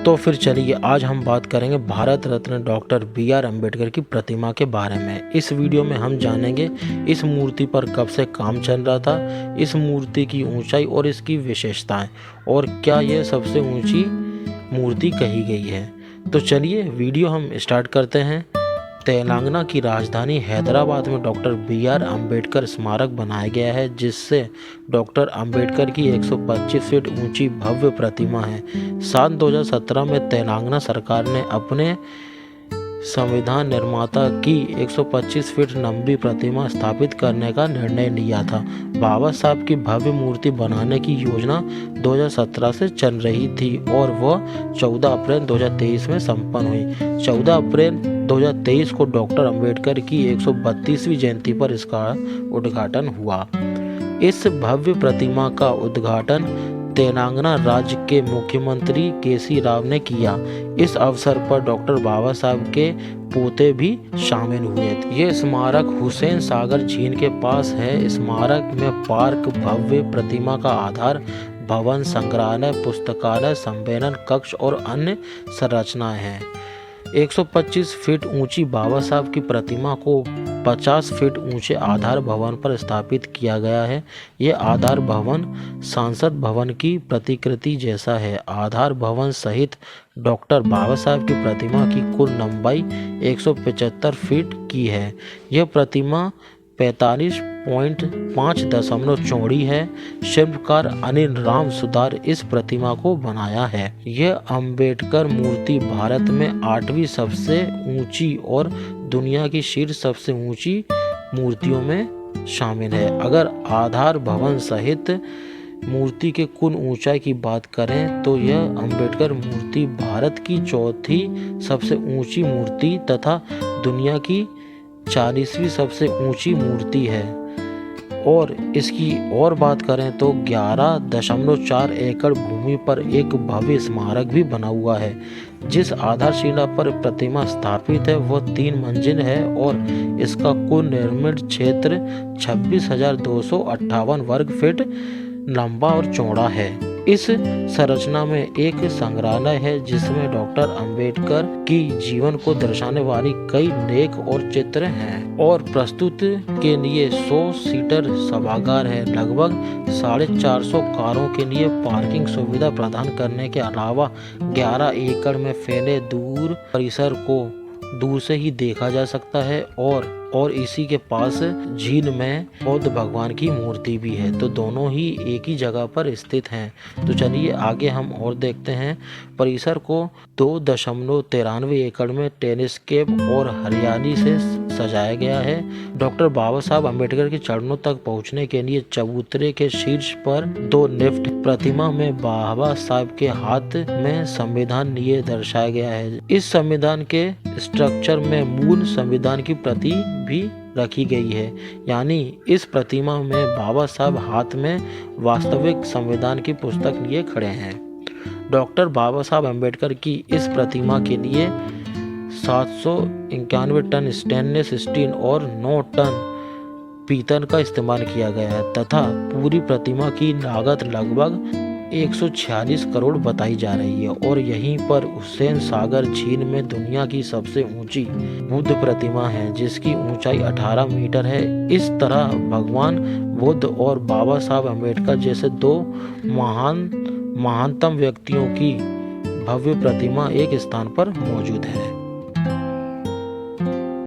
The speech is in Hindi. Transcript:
तो फिर चलिए आज हम बात करेंगे भारत रत्न डॉक्टर बी.आर. अम्बेडकर की प्रतिमा के बारे में। इस वीडियो में हम जानेंगे इस मूर्ति पर कब से काम चल रहा था, इस मूर्ति की ऊंचाई और इसकी विशेषताएं, और क्या यह सबसे ऊंची मूर्ति कही गई है। तो चलिए वीडियो हम स्टार्ट करते हैं। तेलंगाना की राजधानी हैदराबाद में डॉक्टर बी.आर. अम्बेडकर स्मारक बनाया गया है, जिससे डॉक्टर अम्बेडकर की 125 फीट ऊंची भव्य प्रतिमा है। साल 2017 में तेलंगाना सरकार ने अपने संविधान निर्माता की 125 फीट लंबी प्रतिमा स्थापित करने का निर्णय लिया था। बाबा साहब की भव्य मूर्ति बनाने की योजना 2017 से चल रही थी और वह 14 अप्रैल 2023 में संपन्न हुई। 14 अप्रैल 2023 को डॉक्टर अम्बेडकर की 132वीं जयंती पर इसका उद्घाटन हुआ। इस भव्य प्रतिमा का उद्घाटन तेलंगाना राज्य के मुख्यमंत्री के.सी. राव ने किया। इस अवसर पर डॉक्टर बाबा साहब के पोते भी शामिल हुए थे। ये स्मारक हुसैन सागर झील के पास है। स्मारक में पार्क, भव्य प्रतिमा का आधार भवन, संग्रहालय, पुस्तकालय, सम्मेलन कक्ष और अन्य संरचनाएं हैं। 125 फीट ऊंची बाबा साहब की प्रतिमा को 50 फीट ऊंचे आधार भवन पर स्थापित किया गया है। यह आधार भवन संसद भवन की प्रतिकृति जैसा है। आधार भवन सहित डॉक्टर बाबा साहब की प्रतिमा की कुल लंबाई 175 फीट की है। यह प्रतिमा 45.5 दशमलव चौड़ी है। शिल्पकार अनिल राम सुधार इस प्रतिमा को बनाया है। यह अम्बेडकर मूर्ति भारत में 8वीं सबसे ऊंची और दुनिया की शीर्ष सबसे ऊंची मूर्तियों में शामिल है। अगर आधार भवन सहित मूर्ति के कुल ऊंचाई की बात करें तो यह अम्बेडकर मूर्ति भारत की चौथी सबसे ऊंची मूर्ति तथा दुनिया की 40वीं सबसे ऊंची मूर्ति है। और इसकी और बात करें तो 11.4 एकड़ भूमि पर एक भव्य स्मारक भी बना हुआ है। जिस आधारशिला पर प्रतिमा स्थापित है वह 3 मंजिल है और इसका कुल निर्मित क्षेत्र 26,258 वर्ग फीट लंबा और चौड़ा है। इस संरचना में एक संग्रहालय है जिसमें डॉक्टर अंबेडकर की जीवन को दर्शाने वाली कई लेख और चित्र हैं और प्रस्तुत के लिए 100 सीटर सभागार है। लगभग 450 कारों के लिए पार्किंग सुविधा प्रदान करने के अलावा 11 एकड़ में फैले दूर परिसर को दूर से ही देखा जा सकता है और इसी के पास झील में बौद्ध भगवान की मूर्ति भी है। तो दोनों ही एक ही जगह पर स्थित हैं। तो चलिए आगे हम और देखते हैं। परिसर को 2.93 एकड़ में टेलीस्केप और हरियाली से सजाया गया है। डॉक्टर बाबा साहब अम्बेडकर के चरणों तक पहुंचने के लिए चबूतरे के शीर्ष पर 2 लिफ्ट। प्रतिमा में बाबा साहब के हाथ में संविधान लिए दर्शाया गया है। इस संविधान के स्ट्रक्चर में मूल संविधान की प्रति भी रखी गई है, यानी इस प्रतिमा में बाबा साहब हाथ में वास्तविक संविधान की पुस्तक लिए खड़े हैं। डॉक्टर बाबा साहब अम्बेडकर की इस प्रतिमा के लिए 791 टन स्टेनलेस स्टील और 9 टन पीतल का इस्तेमाल किया गया है तथा पूरी प्रतिमा की लागत लगभग 146 करोड़ बताई जा रही है। और यहीं पर हुसैन सागर झील में दुनिया की सबसे ऊंची बुद्ध प्रतिमा है जिसकी ऊंचाई 18 मीटर है। इस तरह भगवान बुद्ध और बाबा साहब अम्बेडकर जैसे 2 महानतम व्यक्तियों की भव्य प्रतिमा एक स्थान पर मौजूद है।